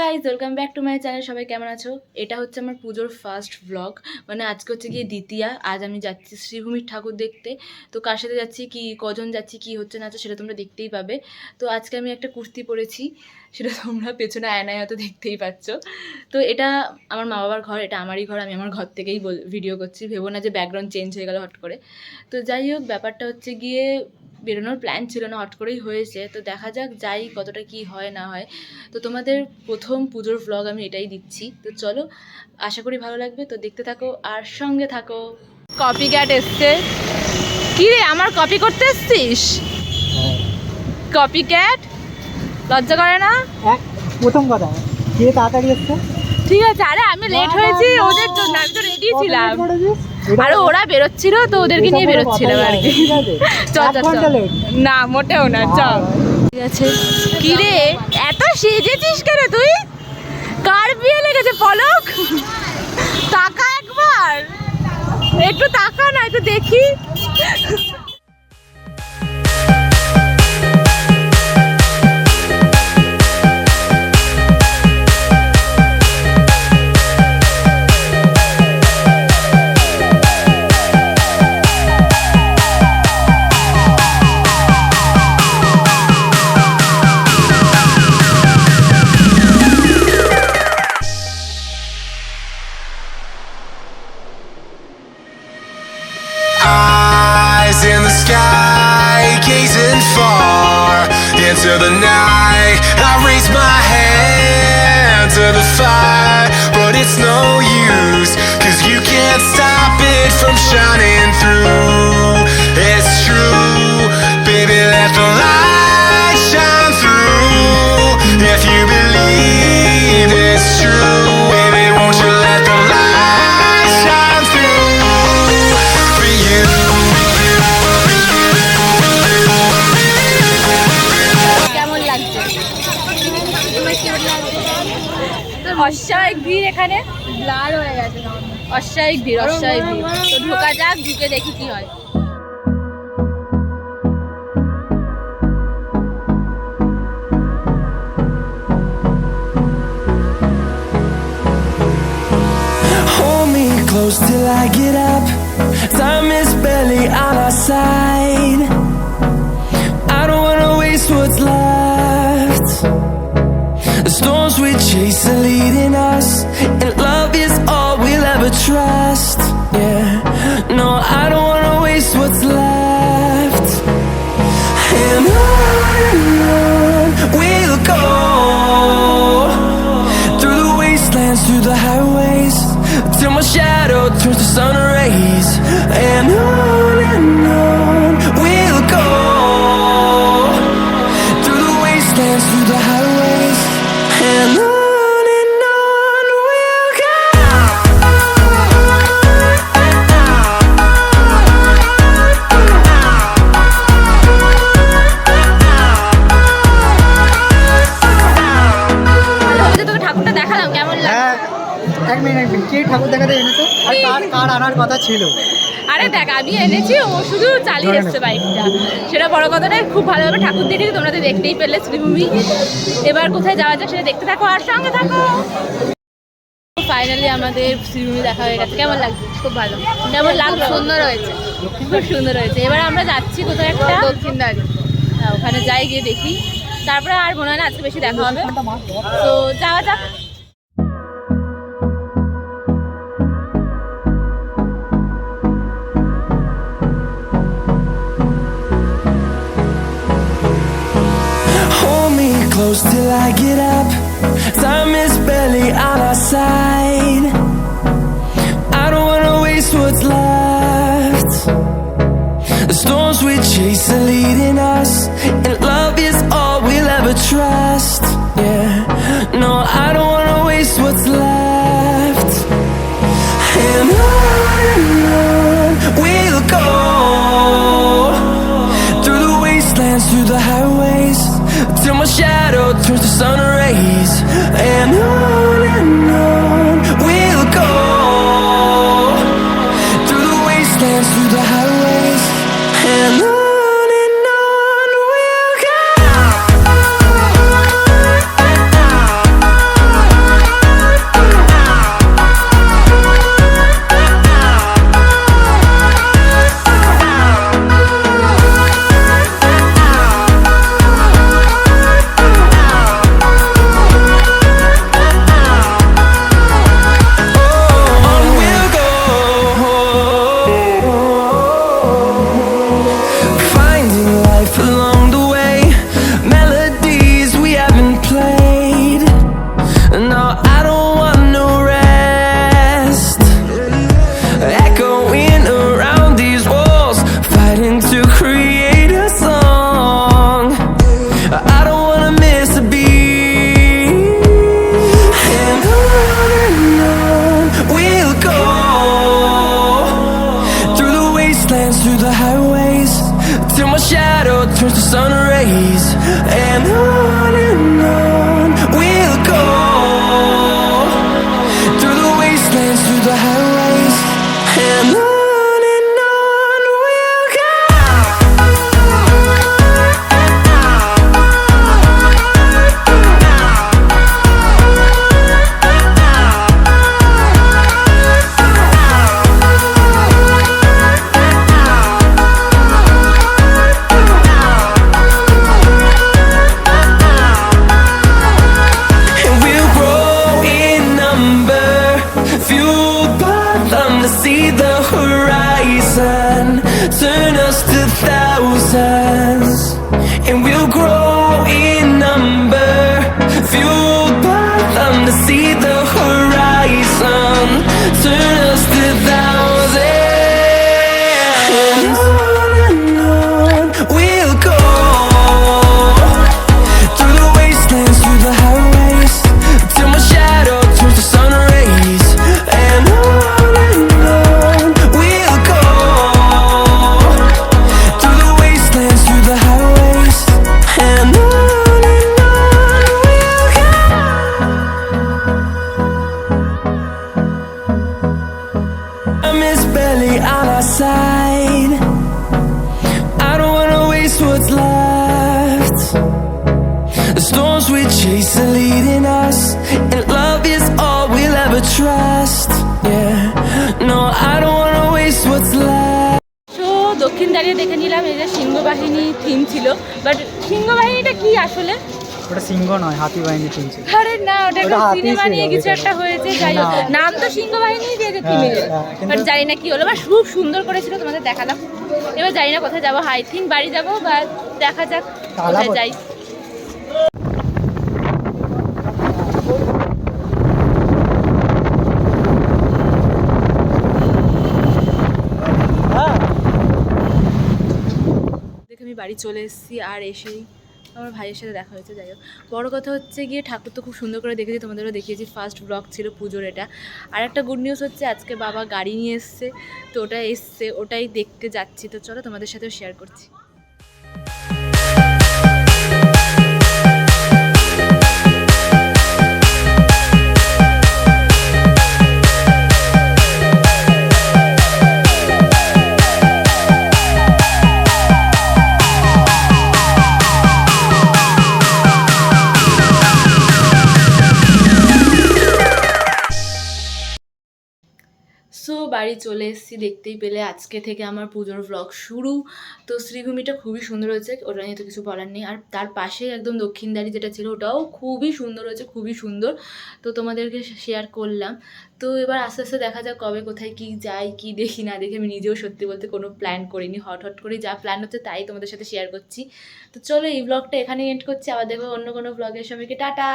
Guys, welcome back to my channel. সবাই কেমন আছো? এটা হচ্ছে আমার পুজোর ফার্স্ট ব্লগ, মানে আজকে হচ্ছে গিয়ে দ্বিতীয়া। আজ আমি যাচ্ছি শ্রীভূমির ঠাকুর দেখতে। তো কার সাথে যাচ্ছি, কি কজন যাচ্ছি, কি হচ্ছে না হচ্ছে সেটা তোমরা দেখতেই পাবে। তো আজকে আমি একটা কুর্তি পরেছি, সেটা তোমরা পেছনে আয়নায় হয়তো দেখতেই পাচ্ছ। তো এটা আমার মা বাবার ঘর, এটা আমারই ঘর, আমি আমার ঘর থেকেই ভিডিও করছি। ভেবো না যে ব্যাকগ্রাউন্ড চেঞ্জ হয়ে গেল হট করে। তো যাই হোক, ব্যাপারটা হচ্ছে গিয়ে বেরোনোর প্ল্যান ছিল না, হট করেই হয়েছে। তো দেখা যাক যাই কতটা কি হয় না হয়। তো তোমাদের প্রথম পুজোর ভ্লগ আমি এটাই দিচ্ছি। তো চলো, আশা করি ভালো লাগবে। তো দেখতে থাকো আর সঙ্গে থাকো। কপি ক্যাট এসছে। কি রে, আমার কপি করতে এসছিস? কপি ক্যাট লজ্জা করে না? প্রথম কথা কে তাড়াতাড়ি এসছে? ঠিক আছে, আরে আমি লেট হয়েছি ওদের জন্য, আমি তো রেডি ছিলাম। আরে ওরা বেরোচ্ছিল তো ওদেরকে নিয়ে বেরোচ্ছিলাম আর কি। চল চল চল। না মোটেও না, চল। ঠিক আছে। কি রে, এত সেজেছিস কেন তুই? কার বিয়ে লেগেছে পলক? তাকা একবার, একটু তাকা না, একটু দেখি। In the sky, gazing far into the night, I raise my hand to the fire, but it's no use, 'cause you can't stop it from shining through. It's true, baby, let the light shine through. If you believe it's true, baby, won't you let the light shine through for you. অস্বাভাবিক ভিড় এখানে, blur হয়ে গেছে। অস্বাভাবিক ভিড়, অস্বাভাবিক ভিড়। তো ঢোকা যাক, ঢুকে দেখি কি হয়। Hold me close till I get up. Time is barely on our side. I don't wanna waste what's left. The storms we chase are leading us, and love is all we'll ever trust. Yeah, no, I don't wanna waste what's left. And on we'll go, through the wastelands, through the highways, till my shadow turns to sun rays. And on we'll go, through the wastelands, through the highways, and on we'll go. তোকে ঠাকুরটা দেখালাম, কেমন লাগে? হ্যাঁ, এক minute কে ঠাকুর দেখাতে এনেছো? আর কার কার আনার কথা ছিল? আরে দেখ, আমি এনেছি, ও শুধু চালিয়ে এসছে বাইকটা, সেটা বড় কথা নয়। খুব ভালোভাবে ঠাকুর দেখেছি, তোমরা তো দেখতেই পেলে শ্রীভূমি। এবার কোথায় যাওয়া যায় সেটা দেখতে থাকো আর সঙ্গে থাকো। ফাইনালি আমাদের শ্রীভূমি দেখা হয়ে গেছে। কেমন লাগছে? খুব ভালো। কেমন লাগলো? সুন্দর হয়েছে, খুব সুন্দর হয়েছে। এবার আমরা যাচ্ছি কোথায় একটা দক্ষিণদ্বার, ওখানে যাই, গিয়ে দেখি। তারপরে আর মনে হয় না আজকে বেশি দেখা হবে, তো যাওয়া যাক। Hold me close till I get up. Time is barely on our side. I don't wanna waste what's left. The storms we chase are leading us, and love is all we'll ever trust. Yeah, no, I don't wanna waste what's left. And on we'll go, through the wastelands, through the highways, till my shadow turns to sun rays. And on we'll go, through the wastelands, through the highways, and on we'll go. wastelands, through the highways, till my shadow turns to sun rays. And on we'll go, through the wastelands, through the highways, and on we'll go. And we'll grow in number, fueled by them to see the horizon, turn us to thousands. And we'll grow in number, fueled by them to see the horizon, turn us to thousands. And on we'll go, through the wastelands, through the highways, till my shadow turns to sun rays. And on we'll go, through the wastelands, through the highways, and on we'll go. Time is barely on our side. I don't wanna waste what's left. The storms we chase are leading us, and love is all we'll ever trust. Yeah, no, I don't wanna waste what's left. তো দক্ষিণ দাঁড়িয়ে দেখে নিলাম এই যে Singhabahini theme ছিল, but সিংহবাহিনীটা কি আসলে? ওটা সিংহ নয়, হাতি বাহিনী কিনছে। আরে না, ওটা ওটা হাতি সিনেমা নিয়ে ছিল, কিছু ওটা একটা হয়েছে, যাই হোক না। নাম তো সিংহবাহিনী দিয়েছে থিমে, কিন্তু- বাট জানি না কি হলো। বা খুব সুন্দর করেছিল, তোমাদের দেখালাম। এবার জানি না কোথায় যাবো, আই থিঙ্ক বাড়ি যাবো, বা দেখা যাক কোথায় যাই। দেখে আমি বাড়ি চলে এসেছি, আর এসেই আমার ভাইয়ের সাথে দেখা হয়েছে। যাই হোক, বড়ো কথা হচ্ছে গিয়ে ঠাকুর তো খুব সুন্দর করে দেখেছি, তোমাদেরও দেখিয়েছি। ফার্স্ট ব্লগ ছিল পুজোর এটা। আর একটা গুড নিউজ হচ্ছে আজকে বাবা গাড়ি নিয়ে এসছে, তো ওটা এসছে, ওটাই দেখতে যাচ্ছি। তো চলো তোমাদের সাথেও শেয়ার করছি। সো বাড়ি চলে এসেছি, দেখতেই পেলে আজকে থেকে আমার পুজোর ব্লগ শুরু। তো শ্রীভূমিটা খুবই সুন্দর হয়েছে, ওটা নিয়ে তো কিছু বলার নেই। আর তার পাশে একদম দক্ষিণদারি যেটা ছিল, ওটাও খুবই সুন্দর হয়েছে, খুবই সুন্দর। তো তোমাদেরকে শেয়ার করলাম। তো এবার আস্তে আস্তে দেখা যাক কবে কোথায় কি যাই, কি দেখি না দেখি। আমি নিজেও সত্যি বলতে কোনো প্ল্যান করিনি, হট করে যা প্ল্যান হচ্ছে তাই তোমাদের সাথে শেয়ার করছি। তো চলো এই ব্লগটা এখানেই এন্ড করছি, আবার দেখবো অন্য কোনো ব্লগের। সবাইকে টাটা।